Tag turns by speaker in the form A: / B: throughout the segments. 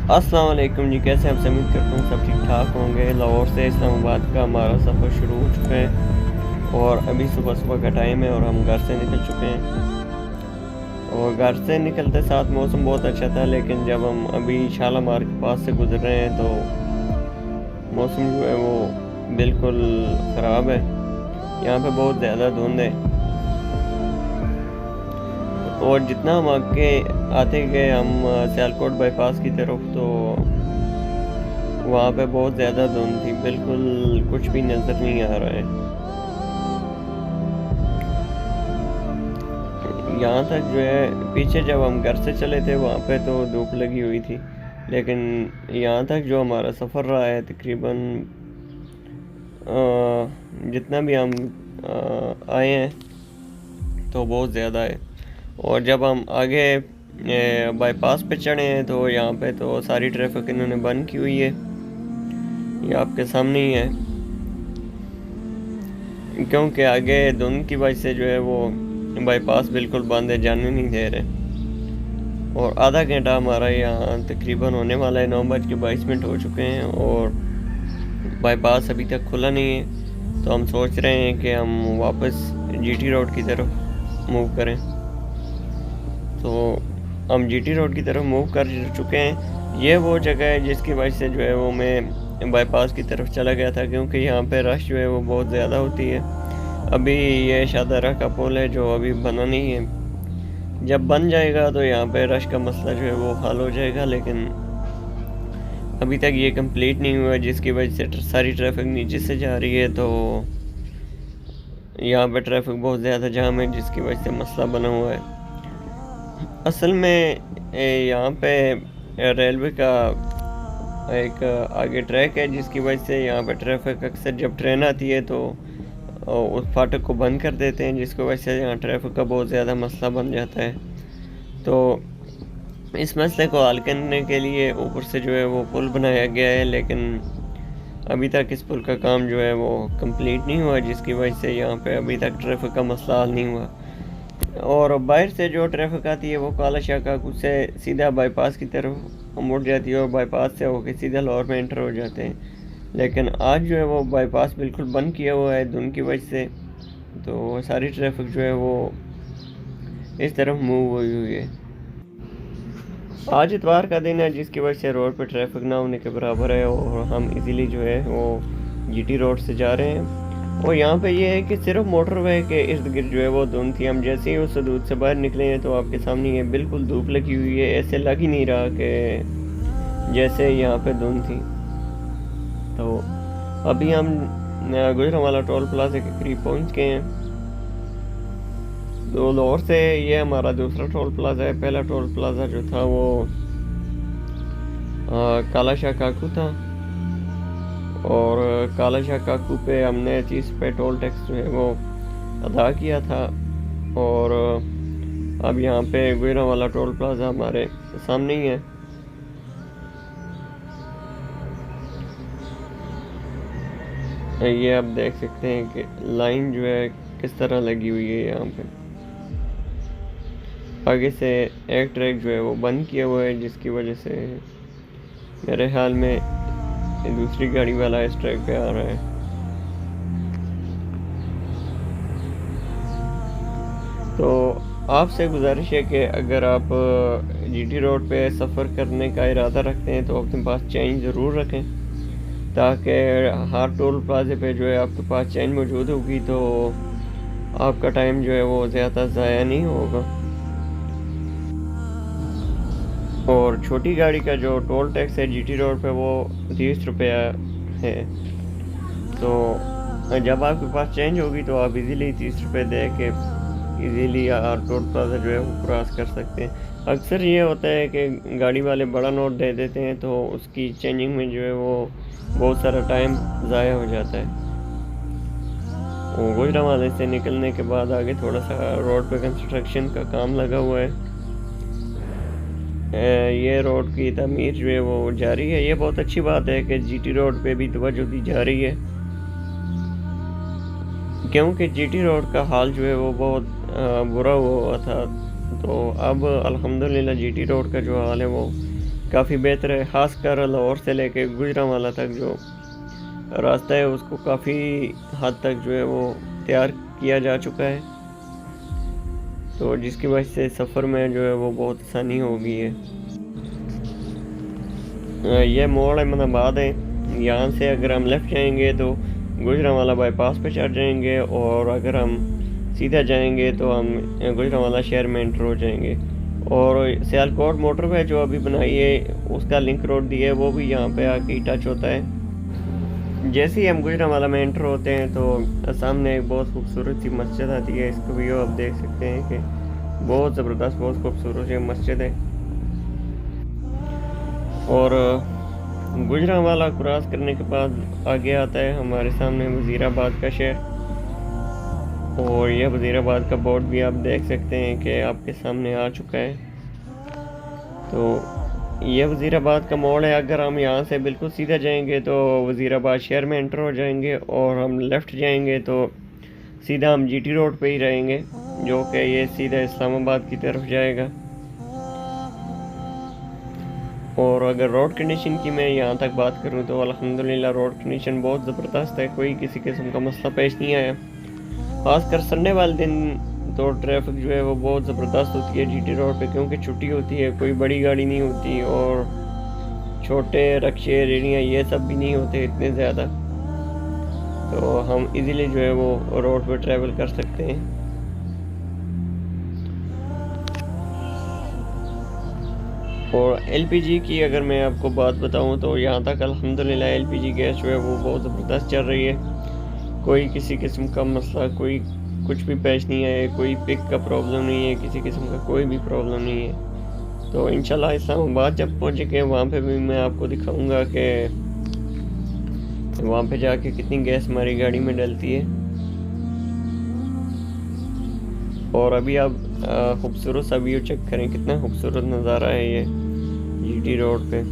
A: अस्सलाम वालेकुम जी, कैसे हैं आप? उम्मीद करता हूँ सब ठीक ठाक होंगे। लाहौर से इस्लामाबाद का हमारा सफ़र शुरू हो चुका है और अभी सुबह सुबह का टाइम है और हम घर से निकल चुके हैं। और घर से निकलते साथ मौसम बहुत अच्छा था, लेकिन जब हम अभी शालामार के पास से गुजर रहे हैं तो मौसम जो है वो बिल्कुल ख़राब है। यहाँ पे बहुत ज़्यादा धुंध है और जितना हम आगे आते गए हम सियालकोट बाईपास की तरफ, तो वहाँ पे बहुत ज़्यादा धुंध थी, बिल्कुल कुछ भी नज़र नहीं आ रहा है। यहाँ तक जो है पीछे जब हम घर से चले थे वहाँ पे तो धूप लगी हुई थी, लेकिन यहाँ तक जो हमारा सफ़र रहा है तकरीबन जितना भी हम आए हैं तो बहुत ज़्यादा है। और जब हम आगे बाईपास पे चढ़े हैं तो यहाँ पे तो सारी ट्रैफिक इन्होंने बंद की हुई है, ये आपके सामने ही है, क्योंकि आगे धुंध की वजह से जो है वो बाईपास बिल्कुल बंद है, जाने नहीं दे रहे। और आधा घंटा हमारा यहाँ तकरीबन होने वाला है, 9:22 हो चुके हैं और बाईपास अभी तक खुला नहीं है। तो हम सोच रहे हैं कि हम वापस जीटी रोड की तरफ मूव करें। तो हम जीटी रोड की तरफ मूव कर चुके हैं। ये वो जगह है जिसकी वजह से जो है वो मैं बाईपास की तरफ चला गया था, क्योंकि यहाँ पे रश जो है वो बहुत ज़्यादा होती है। अभी ये शाहदरा का पुल है जो अभी बना नहीं है, जब बन जाएगा तो यहाँ पे रश का मसला जो है वो हल हो जाएगा, लेकिन अभी तक ये कंप्लीट नहीं हुआ, जिसकी वजह से सारी ट्रैफिक नीचे से जा रही है। तो यहाँ पे ट्रैफिक बहुत ज़्यादा जाम है, जिसकी वजह से मसला बना हुआ है। असल में यहाँ पे रेलवे का एक आगे ट्रैक है, जिसकी वजह से यहाँ पे ट्रैफिक अक्सर जब ट्रेन आती है तो उस फाटक को बंद कर देते हैं, जिसकी वजह से यहाँ ट्रैफिक का बहुत ज़्यादा मसला बन जाता है। तो इस मसले को हल करने के लिए ऊपर से जो है वो पुल बनाया गया है, लेकिन अभी तक इस पुल का काम जो है वो कंप्लीट नहीं हुआ, जिसकी वजह से यहाँ पे अभी तक ट्रैफिक का मसला हल नहीं हुआ। और बाहर से जो ट्रैफिक आती है वो काला शाह काकू से सीधा बाईपास की तरफ मुड़ जाती है और बाईपास से होकर सीधा लाहौर में एंटर हो जाते हैं। लेकिन आज जो है वो बाईपास बिल्कुल बंद किया हुआ है धुंध की वजह से, तो सारी ट्रैफिक जो है वो इस तरफ मूव हुई है। आज इतवार का दिन है, जिसकी वजह से रोड पे ट्रैफिक ना होने के बराबर है और हम इजीली जो है वो जीटी रोड से जा रहे हैं। और यहाँ पे ये है कि सिर्फ मोटरवे के इर्द गिर्द जो है वो धुंध थी। हम जैसे ही उस हदूद से बाहर निकले हैं तो आपके सामने ये बिल्कुल धूप लगी हुई है, ऐसे लग ही नहीं रहा कि जैसे यहाँ पे धुंध थी। तो अभी हम गुजरांवाला टोल प्लाजा के करीब पहुँच गए हैं। तो लाहौर से ये हमारा दूसरा टोल प्लाजा है। पहला टोल प्लाजा जो था वो काला शाह काकू था और काला शाह काकू पे हमने 30 रुपये टोल टैक्स जो है वो अदा किया था। और अब यहाँ पे गुजरांवाला टोल प्लाजा हमारे सामने ही है। ये आप देख सकते हैं कि लाइन जो है किस तरह लगी हुई है। यहाँ पे आगे से एक ट्रैक जो है वो बंद किया हुआ है, जिसकी वजह से मेरे ख्याल में दूसरी गाड़ी वाला इस ट्रैक पे आ रहा है। तो आपसे गुजारिश है कि अगर आप जीटी रोड पे सफ़र करने का इरादा रखते हैं तो अपने पास चेंज ज़रूर रखें, ताकि हर टोल प्लाजे पे जो है आपके पास चेंज मौजूद होगी तो आपका टाइम जो है वो ज़्यादा ज़ाया नहीं होगा। और छोटी गाड़ी का जो टोल टैक्स है जीटी रोड पे वो 30 रुपया है। तो जब आपके पास चेंज होगी तो आप इजीली 30 रुपये दे के इजीली टोल प्लाजा जो है वो क्रॉस कर सकते हैं। अक्सर ये होता है कि गाड़ी वाले बड़ा नोट दे देते हैं तो उसकी चेंजिंग में जो है वो बहुत सारा टाइम ज़ाया हो जाता है। वो गुजरांवाले से निकलने के बाद आगे थोड़ा सा रोड पे कंस्ट्रक्शन का काम लगा हुआ है। ये रोड की तमीर जो है वो जारी है। ये बहुत अच्छी बात है कि जीटी रोड पे भी तवज्जो दी जा रही है, क्योंकि जीटी रोड का हाल जो है वो बहुत बुरा हुआ था। तो अब अल्हम्दुलिल्लाह जीटी रोड का जो हाल है वो काफ़ी बेहतर है। ख़ासकर लाहौर से लेके गुजरांवाला तक जो रास्ता है उसको काफ़ी हद तक जो है वो तैयार किया जा चुका है, तो जिसकी वजह से सफ़र में जो है वो बहुत आसानी हो गई है। यह मोड़ अहमदाबाद है। यहाँ से अगर हम लेफ़्ट जाएंगे तो गुजरांवाला बाईपास पे चढ़ जाएंगे, और अगर हम सीधा जाएंगे तो हम गुजरांवाला शहर में एंटर हो जाएंगे। और सियालकोट मोटरवे जो अभी बनाई है उसका लिंक रोड दिया है, वो भी यहाँ पे आके टच होता है। जैसे ही हम गुजरांवाला में एंटर होते हैं तो सामने एक बहुत खूबसूरत सी मस्जिद आती है। इसका व्यू आप देख सकते हैं कि बहुत ज़बरदस्त, बहुत खूबसूरत सी मस्जिद है। और गुजरांवाला क्रॉस करने के बाद आगे आता है हमारे सामने वज़ीराबाद का शहर, और यह वज़ीराबाद का बोर्ड भी आप देख सकते हैं कि आपके सामने आ चुका है। तो यह वज़ीराबाद का मोड़ है। अगर हम यहाँ से बिल्कुल सीधा जाएंगे तो वज़ीराबाद शहर में एंटर हो जाएंगे, और हम लेफ़्ट जाएंगे तो सीधा हम जीटी रोड पे ही रहेंगे, जो कि ये सीधा इस्लामाबाद की तरफ जाएगा। और अगर रोड कंडीशन की मैं यहाँ तक बात करूँ तो अल्हम्दुलिल्लाह रोड कंडीशन बहुत ज़बरदस्त है, कोई किसी किस्म का मसला पेश नहीं आया। खासकर संडे वाले दिन तो ट्रैफिक जो है वो बहुत ज़बरदस्त होती है जीटी रोड पे, क्योंकि छुट्टी होती है, कोई बड़ी गाड़ी नहीं होती, और छोटे रक्शे रेहड़ियाँ ये सब भी नहीं होते इतने ज़्यादा, तो हम इजीली जो है वो रोड पे ट्रैवल कर सकते हैं। और एलपीजी की अगर मैं आपको बात बताऊं तो यहाँ तक अल्हम्दुलिल्लाह एलपीजी गैस जो है वो बहुत ज़बरदस्त चल रही है। कोई किसी किस्म का मसला, कोई कुछ भी पेश नहीं है, कोई पिक का प्रॉब्लम नहीं है, किसी किस्म का कोई भी प्रॉब्लम नहीं है। तो इंशाल्लाह इस्लामाबाद जब पहुँचेंगे वहाँ पे भी मैं आपको दिखाऊंगा कि वहाँ पे जाके कितनी गैस हमारी गाड़ी में डलती है। और अभी आप खूबसूरत सा व्यू चेक करें, कितना खूबसूरत नज़ारा है ये जीटी रोड पे।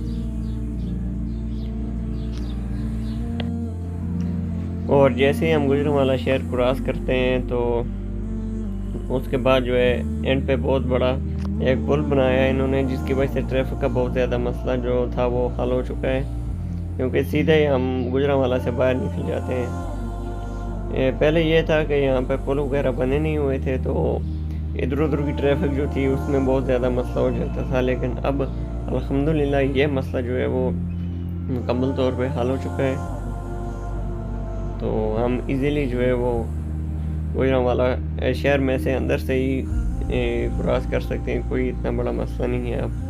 A: और जैसे ही हम गुजरांवाला शहर क्रॉस करते हैं तो उसके बाद जो है एंड पे बहुत बड़ा एक पुल बनाया है इन्होंने, जिसकी वजह से ट्रैफिक का बहुत ज़्यादा मसला जो था वो हल हो चुका है, क्योंकि सीधे ही हम गुजरांवाला से बाहर निकल जाते हैं। पहले ये था कि यहाँ पे पुल वगैरह बने नहीं हुए थे, तो इधर उधर की ट्रैफिक जो थी उसमें बहुत ज़्यादा मसला हो जाता था, लेकिन अब अल्हम्दुलिल्लाह ये मसला जो है वो मुकम्मल तौर पे हल हो चुका है। तो हम इजीली जो है वो गुजरांवाला शहर में से अंदर से ही क्रॉस कर सकते हैं, कोई इतना बड़ा मसला नहीं है अब।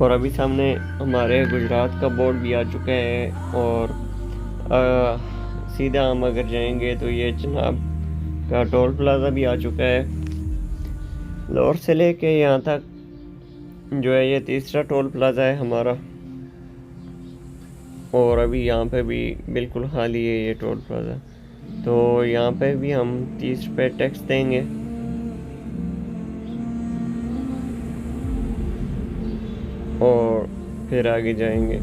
A: और अभी सामने हमारे गुजरात का बोर्ड भी आ चुका है, और सीधा हम अगर जाएंगे तो ये चनाब का टोल प्लाज़ा भी आ चुका है। लाहौर से लेके यहाँ तक जो है ये तीसरा टोल प्लाज़ा है हमारा, और अभी यहाँ पे भी बिल्कुल खाली है ये टोल प्लाज़ा, तो यहाँ पे भी हम 30 रुपये टैक्स देंगे। और फिर आगे जाएंगे।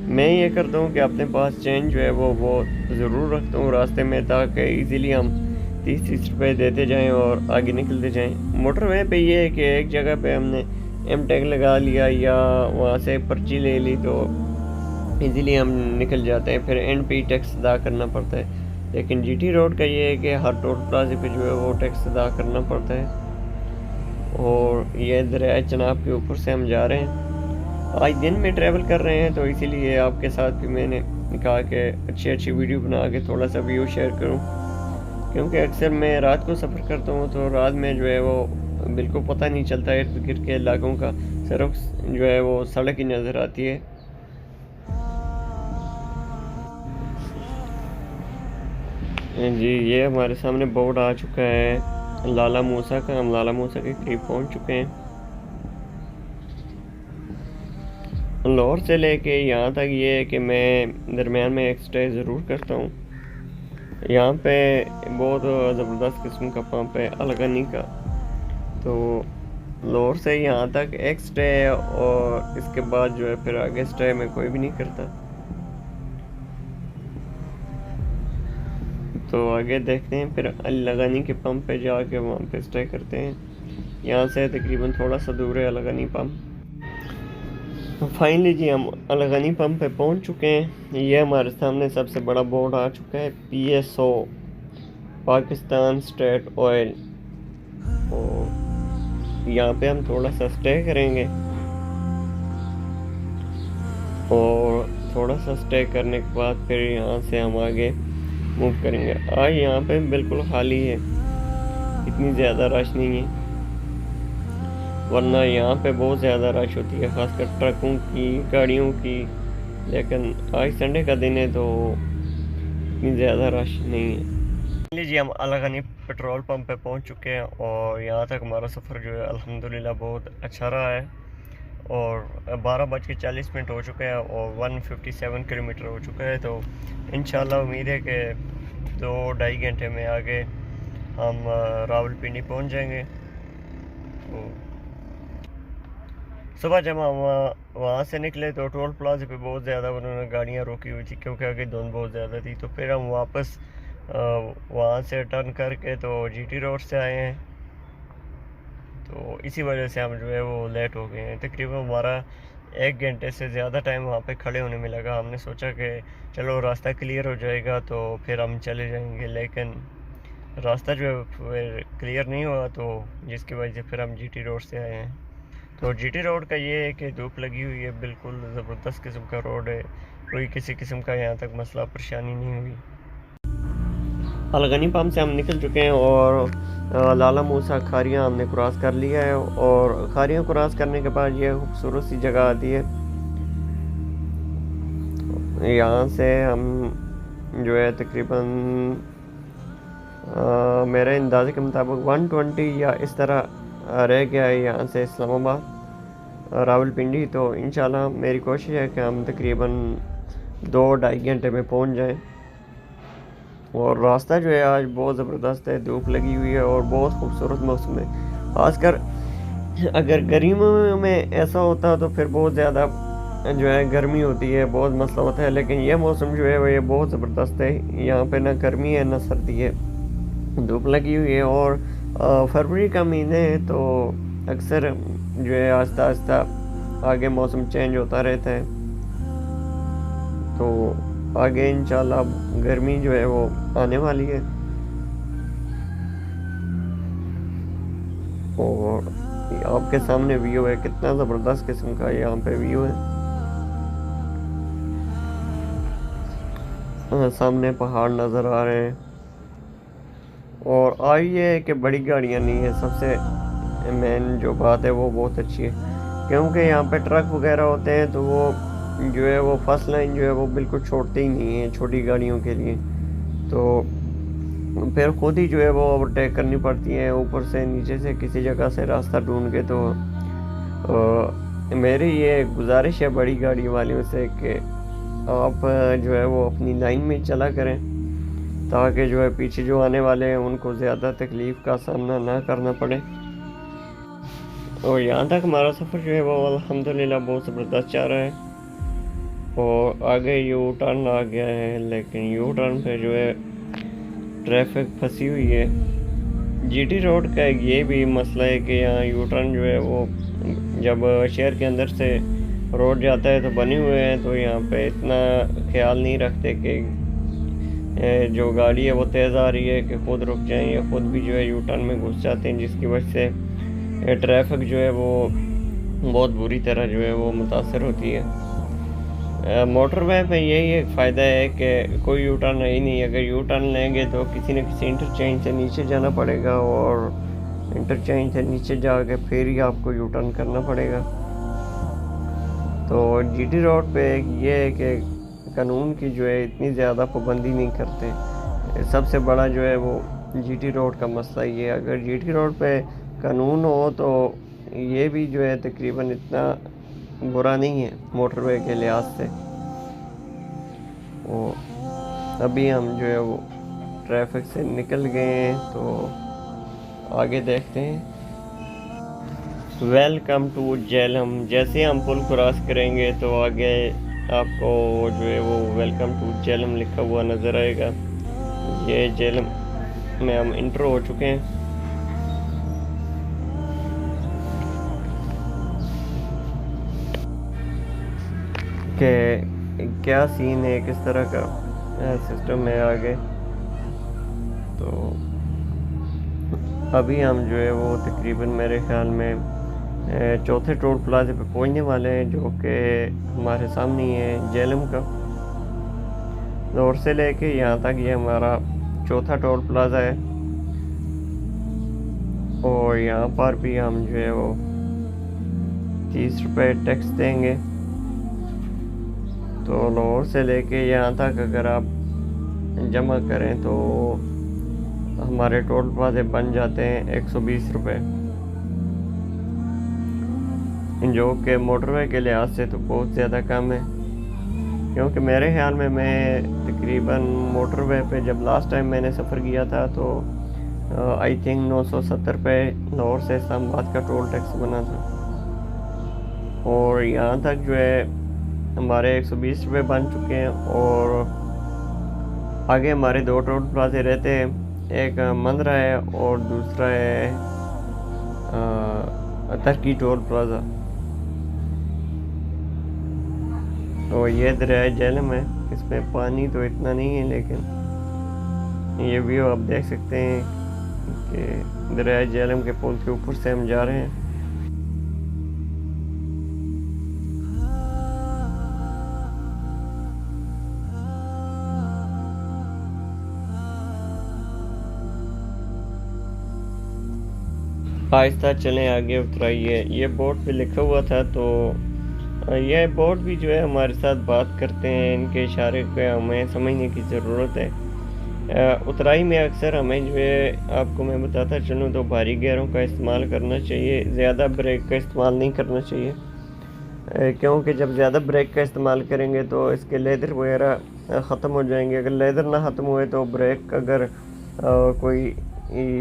A: मैं ये करता हूँ कि अपने पास चेंज जो है वो ज़रूर रखता हूँ रास्ते में, ताकि इजीली हम 30-30 रुपये देते जाएं और आगे निकलते जाएं। मोटरवे पे ये है कि एक जगह पे हमने एम टैग लगा लिया या वहाँ से पर्ची ले ली तो इजीली हम निकल जाते हैं, फिर एंड पे टैक्स अदा करना पड़ता है। लेकिन जीटी रोड का ये है कि हर टोल प्लाजे पे जो है वो टैक्स अदा करना पड़ता है। और ये दरिया चनाब के ऊपर से हम जा रहे हैं, आज दिन में ट्रैवल कर रहे हैं, तो इसीलिए आपके साथ भी मैंने कहा कि अच्छी वीडियो बना के थोड़ा सा व्यू शेयर करूं, क्योंकि अक्सर मैं रात को सफ़र करता हूं तो रात में जो है वो बिल्कुल पता नहीं चलता इर्द गिर्द के इलाकों का, सिर्फ जो है वो सड़क ही नज़र आती है। जी ये हमारे सामने बोर्ड आ चुका है लाला मूसा का, हम लाला मूसा के करीब पहुंच चुके हैं। लाहौर से लेके यहाँ तक ये है कि मैं दरमियान में एक स्टे ज़रूर करता हूँ। यहाँ पे बहुत ज़बरदस्त किस्म का पंप है अलगनी का। तो लाहौर से यहाँ तक एक स्टे है और इसके बाद जो है फिर आगे स्टे में कोई भी नहीं करता। तो आगे देखते हैं, फिर अलगनी के पंप पे जाके वहाँ पे स्टे करते हैं। यहाँ से तकरीबन थोड़ा सा दूर है अलगनी पंप। फाइनली जी हम अलगनी पंप पे पहुँच चुके हैं। ये हमारे सामने सबसे बड़ा बोर्ड आ चुका है, PSO पाकिस्तान स्टेट ऑयल। और यहाँ पे हम थोड़ा सा स्टे करेंगे और थोड़ा सा स्टे करने के बाद फिर यहाँ से हम आगे मूव करेंगे। आज यहाँ पे बिल्कुल खाली है, इतनी ज़्यादा रश नहीं है, वरना यहाँ पे बहुत ज़्यादा रश होती है, ख़ासकर ट्रकों की, गाड़ियों की। लेकिन आज संडे का दिन है तो इतनी ज़्यादा रश नहीं है। जी हम अलगनी पेट्रोल पंप पे पहुँच चुके हैं और यहाँ तक हमारा सफ़र जो है अल्हम्दुलिल्लाह बहुत अच्छा रहा है। और 12:40 हो चुके हैं और 157 किलोमीटर हो चुका है। तो इंशाल्लाह उम्मीद है कि 2-2.5 घंटे में आगे हम रावलपिंडी पहुँच जाएंगे। तो सुबह जब हम वहाँ से निकले तो टोल प्लाजा पे बहुत ज़्यादा उन्होंने गाड़ियाँ रोकी हुई थी, क्योंकि आगे धुंध बहुत ज़्यादा थी। तो फिर हम वापस वहाँ से टर्न करके तो GT रोड से आए हैं। तो इसी वजह से हम जो है वो लेट हो गए हैं। तकरीबन हमारा 1 घंटे से ज़्यादा टाइम वहाँ पे खड़े होने में लगा। हमने सोचा कि चलो रास्ता क्लियर हो जाएगा तो फिर हम चले जाएंगे, लेकिन रास्ता जो है फिर क्लियर नहीं हुआ, तो जिसकी वजह से फिर हम GT रोड से आए हैं। तो GT रोड का ये है कि धूप लगी हुई है, बिल्कुल ज़बरदस्त किस्म का रोड है, कोई किसी किस्म का यहाँ तक मसला परेशानी नहीं हुई। अलगनी पंप से हम निकल चुके हैं और लाला मूसा खारियाँ हमने क्रॉस कर लिया है। और खारियाँ क्रॉस करने के बाद ये खूबसूरत सी जगह आती है। यहाँ से हम जो है तकरीबन मेरे अंदाजे के मुताबिक 120 या इस तरह रह गया है यहाँ से इस्लामाबाद रावलपिंडी। तो इंशाल्लाह मेरी कोशिश है कि हम तकरीबन 2-2.5 घंटे में पहुँच जाएं। और रास्ता जो है आज बहुत ज़बरदस्त है, धूप लगी हुई है और बहुत खूबसूरत मौसम है। खासकर अगर गर्मियों में ऐसा होता तो फिर बहुत ज़्यादा जो है गर्मी होती है, बहुत मसला होता है। लेकिन यह मौसम जो है वो ये बहुत ज़बरदस्त है। यहाँ पे ना गर्मी है ना सर्दी है, धूप लगी हुई है। और फरवरी का महीने है तो अक्सर जो है आहिस्ता आहिस्ता आगे मौसम चेंज होता रहता है। तो आगे इंशाल्लाह गर्मी जो है वो आने वाली है। और आपके सामने व्यू है, कितना ज़बरदस्त किस्म का यहाँ पे व्यू है। सामने पहाड़ नज़र आ रहे हैं। और आज ये है कि बड़ी गाड़ियाँ नहीं है, सबसे मेन जो बात है वो बहुत अच्छी है, क्योंकि यहाँ पे ट्रक वगैरह होते हैं तो वो जो है वो फर्स्ट लाइन जो है वो बिल्कुल छोड़ते ही नहीं है छोटी गाड़ियों के लिए। तो फिर खुद ही जो है वो ओवरटेक करनी पड़ती है, ऊपर से नीचे से किसी जगह से रास्ता ढूंढ के। तो मेरी ये गुजारिश है बड़ी गाड़ी वालों से कि आप जो है वो अपनी लाइन में चला करें, ताकि जो है पीछे जो आने वाले हैं उनको ज़्यादा तकलीफ़ का सामना ना करना पड़े। और यहाँ तक हमारा सफ़र जो है वो अल्हम्दुलिल्लाह बहुत ज़बरदस्त जा रहा है। और आगे यू टर्न आ गया है, लेकिन यू टर्न पे जो है ट्रैफिक फंसी हुई है। GT रोड का ये भी मसला है कि यहाँ यू टर्न जो है वो जब शहर के अंदर से रोड जाता है तो बने हुए हैं, तो यहाँ पे इतना ख्याल नहीं रखते कि जो गाड़ी है वो तेज़ आ रही है कि खुद रुक जाएं, या खुद भी जो है यू टर्न में घुस जाते हैं, जिसकी वजह से ट्रैफिक जो है वो बहुत बुरी तरह जो है वो मुतासर होती है। मोटरवे पे यही एक फ़ायदा है कि कोई यू टर्न है ही नहीं। अगर यू टर्न लेंगे तो किसी न किसी इंटरचेंज से नीचे जाना पड़ेगा, और इंटरचेंज से नीचे जाके फिर ही आपको यू टर्न करना पड़ेगा। तो GT रोड पे ये है कि कानून की जो है इतनी ज़्यादा पाबंदी नहीं करते। सबसे बड़ा जो है वो GT रोड का मसला ये है। अगर GT रोड पे कानून हो तो ये भी जो है तकरीबन इतना बुरा नहीं है मोटरवे के लिहाज से। और अभी हम जो है वो ट्रैफिक से निकल गए हैं, तो आगे देखते हैं। Welcome to Jhelum. जैसे हम पुल क्रॉस करेंगे तो आगे आपको जो है वो वेलकम टू झेलम लिखा हुआ नज़र आएगा। ये झेलम में हम इंटर हो चुके हैं। कि क्या सीन है, किस तरह का सिस्टम है आगे। तो अभी हम जो है वो तकरीबन मेरे ख्याल में चौथे टोल प्लाजे पे पहुंचने वाले हैं, जो कि हमारे सामने ही है झेलम का। लाहौर से लेके यहाँ तक ये हमारा चौथा टोल प्लाजा है। और यहाँ पर भी हम जो है वो 30 रुपये टैक्स देंगे। तो लाहौर से लेके यहाँ तक अगर आप जमा करें तो हमारे टोल प्लाजे बन जाते हैं 120 रुपये, जो कि मोटरवे के लिहाज से तो बहुत ज़्यादा कम है। क्योंकि मेरे ख्याल में मैं तकरीबन मोटरवे पे जब लास्ट टाइम मैंने सफ़र किया था तो आई थिंक 970 रुपये लाहौर से इस्लामाबाद का टोल टैक्स बना था। और यहाँ तक जो है हमारे 120 रुपये बन चुके हैं। और आगे हमारे 2 टोल प्लाजे रहते हैं, एक मंदरा है और दूसरा है तरकी टोल प्लाजा। तो ये दरिया झेलम है, इसमें पानी तो इतना नहीं है, लेकिन ये व्यू आप देख सकते हैं कि दरिया झेलम के पुल के ऊपर से हम जा रहे हैं। आहिस्ता चलें, आगे उतराइए। ये बोर्ड पे लिखा हुआ था, तो यह बोर्ड भी जो है हमारे साथ बात करते हैं। इनके इशारे को हमें समझने की ज़रूरत है। उतराई में अक्सर हमें जो है, आपको मैं बताता चलूँ तो भारी गियरों का इस्तेमाल करना चाहिए, ज़्यादा ब्रेक का इस्तेमाल नहीं करना चाहिए। क्योंकि जब ज़्यादा ब्रेक का इस्तेमाल करेंगे तो इसके लेदर वगैरह ख़त्म हो जाएंगे। अगर लेदर ना ख़त्म हुए तो ब्रेक अगर कोई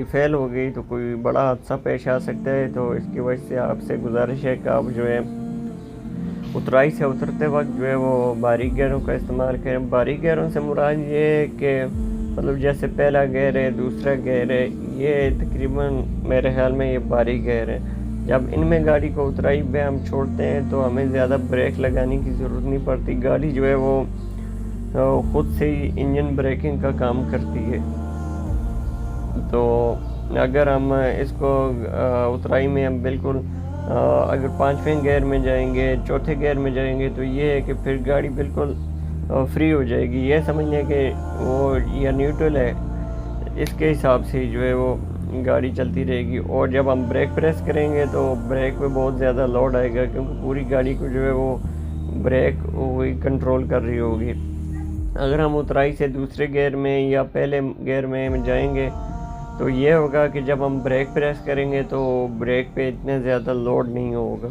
A: फेल हो गई तो कोई बड़ा हादसा पेश आ सकता है। तो इसकी वजह से आपसे गुजारिश है कि आप जो है उतराई से उतरते वक्त जो है वो बारीक गियरों का इस्तेमाल करें। बारीक गियरों से मुराद ये है कि मतलब जैसे पहला गियर है, दूसरा गियर है, ये तकरीबन मेरे ख्याल में ये बारीक गियर है। जब इनमें गाड़ी को उतराई पे हम छोड़ते हैं तो हमें ज़्यादा ब्रेक लगाने की ज़रूरत नहीं पड़ती। गाड़ी जो है वो ख़ुद से ही इंजन ब्रेकिंग का काम करती है। तो अगर हम इसको उतराई में हम बिल्कुल अगर 5वें गियर में जाएंगे, चौथे गियर में जाएंगे, तो ये है कि फिर गाड़ी बिल्कुल फ्री हो जाएगी। ये समझ लें कि वो या न्यूट्रल है, इसके हिसाब से जो है वो गाड़ी चलती रहेगी। और जब हम ब्रेक प्रेस करेंगे तो ब्रेक पे बहुत ज़्यादा लोड आएगा, क्योंकि पूरी गाड़ी को जो है वो ब्रेक वही कंट्रोल कर रही होगी। अगर हम उतराई से दूसरे गियर में या पहले गियर में जाएंगे तो ये होगा कि जब हम ब्रेक प्रेस करेंगे तो ब्रेक पे इतने ज़्यादा लोड नहीं होगा,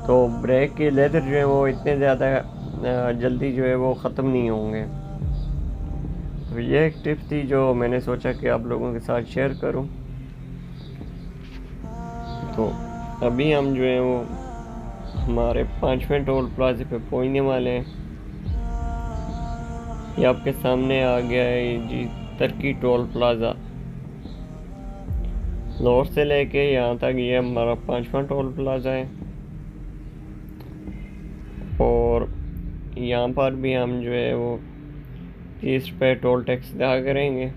A: तो ब्रेक के लेदर जो है वो इतने ज़्यादा जल्दी जो है वो ख़त्म नहीं होंगे। तो ये एक टिप थी जो मैंने सोचा कि आप लोगों के साथ शेयर करूं। तो अभी हम जो है वो हमारे 5वें टोल प्लाजे पे पहुंचने वाले हैं। ये आपके सामने आ गया है जी, तरकी टोल प्लाज़ा। लाहौर से लेके यहाँ तक ये हमारा 5वां टोल प्लाज़ा है। और यहाँ पर भी हम जो है वो 30 रुपये टोल टैक्स अदा करेंगे।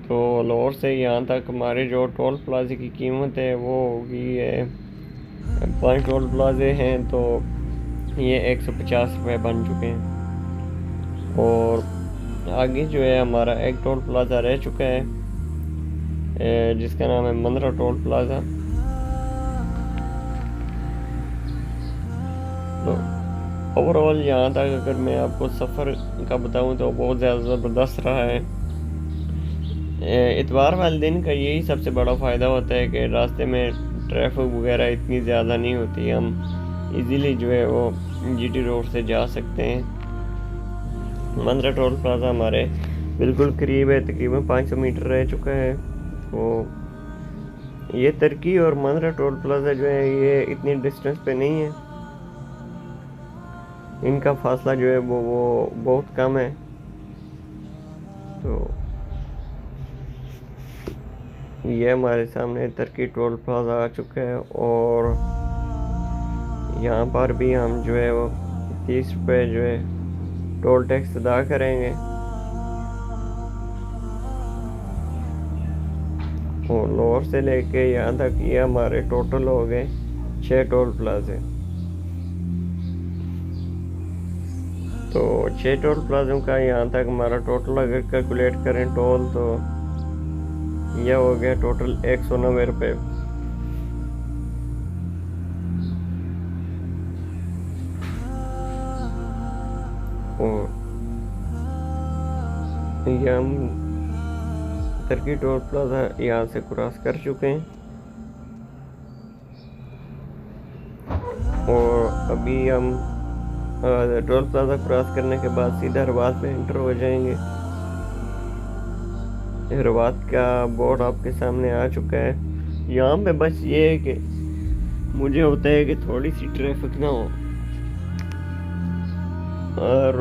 A: तो लाहौर से यहाँ तक हमारे जो टोल प्लाजे की कीमत है वो होगी है, 5 टोल प्लाजे हैं तो ये 150 रुपये बन चुके हैं। और आगे जो है हमारा एक टोल प्लाज़ा रह चुका है जिसका नाम है मंदरा टोल प्लाज़ा। तो ओवरऑल यहाँ तक अगर मैं आपको सफ़र का बताऊँ तो बहुत ज़्यादा ज़बरदस्त रहा है। इतवार वाले दिन का यही सबसे बड़ा फ़ायदा होता है कि रास्ते में ट्रैफिक वगैरह इतनी ज़्यादा नहीं होती, हम इजीली जो है वो जीटी रोड से जा सकते हैं। मंदरा टोल प्लाजा हमारे बिल्कुल करीब है, तकरीबन 500 मीटर रह चुका है। तो ये तरकी और मंदरा टोल प्लाजा जो है ये इतनी डिस्टेंस पे नहीं है, इनका फासला जो है वो बहुत कम है। तो ये हमारे सामने तरकी टोल प्लाजा आ चुका है और यहाँ पर भी हम जो है वो 30 रुपये जो है टोल टैक्स अदा करेंगे। और लाहौर से लेके यहाँ तक ये हमारे टोटल हो गए 6 टोल प्लाजे। तो 6 टोल प्लाजों का यहाँ तक हमारा टोटल अगर कैलकुलेट करें टोल, तो यह हो गया टोटल 190 रुपये। और ये हम तरकी टोल प्लाजा यहाँ से क्रॉस कर चुके हैं और अभी हम टोल प्लाजा क्रॉस करने के बाद सीधा रवात में एंटर हो जाएंगे। रवात का बोर्ड आपके सामने आ चुका है। यहाँ पे बस ये है कि मुझे होता है कि थोड़ी सी ट्रैफिक ना हो, और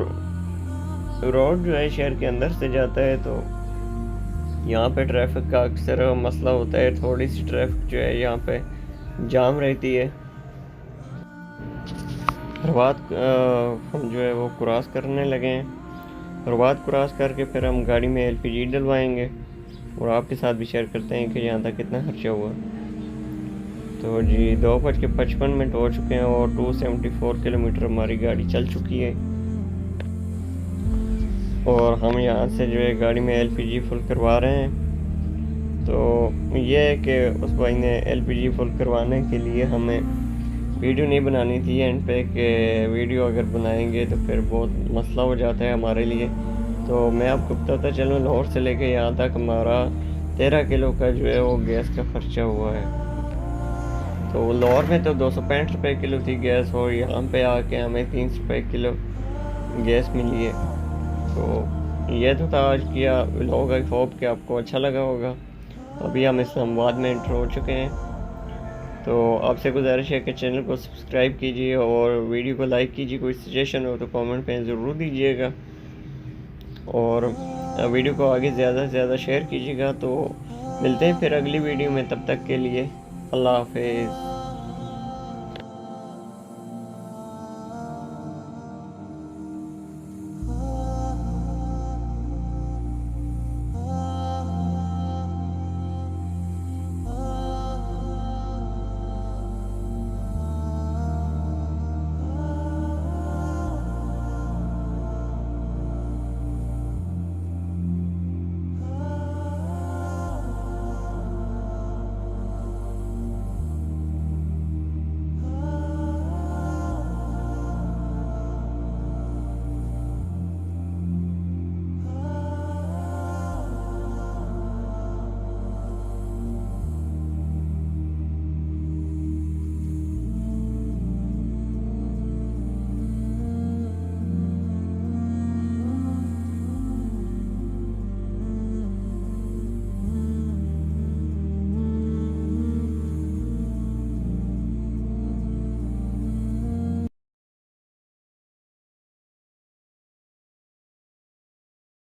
A: रोड जो है शहर के अंदर से जाता है तो यहाँ पे ट्रैफिक का अक्सर मसला होता है। थोड़ी सी ट्रैफिक जो है यहाँ पे जाम रहती है। रवात हम जो है वो क्रॉस करने लगे हैं। रवात क्रॉस करके फिर हम गाड़ी में एलपीजी डलवाएंगे और आपके साथ भी शेयर करते हैं कि यहाँ तक कितना खर्चा हुआ। तो जी 2:55 हो चुके हैं और 274 किलोमीटर हमारी गाड़ी चल चुकी है। और हम यहाँ से जो है गाड़ी में एलपीजी फुल करवा रहे हैं। तो ये है कि उस भाई ने एलपीजी फुल करवाने के लिए हमें वीडियो नहीं बनानी थी एंड पे, कि वीडियो अगर बनाएंगे तो फिर बहुत मसला हो जाता है हमारे लिए। तो मैं आपको बताता चलूँ, लाहौर से लेके यहाँ तक हमारा 13 किलो का जो है वो गैस का खर्चा हुआ है। तो लाहौर में तो 265 रुपये किलो थी गैस, और यहाँ पे आके हमें 300 रुपये किलो गैस मिली है। तो ये तो था आज किया व्लॉग। आई होप कि आपको अच्छा लगा होगा। अभी हम इस्लामाबाद में एंटर हो चुके हैं। तो आपसे गुजारिश है कि चैनल को सब्सक्राइब कीजिए और वीडियो को लाइक कीजिए। कोई सजेशन हो तो कमेंट में ज़रूर दीजिएगा और वीडियो को आगे ज़्यादा से ज़्यादा शेयर कीजिएगा। तो मिलते हैं फिर अगली वीडियो में, तब तक के लिए अल्लाह हाफिज़।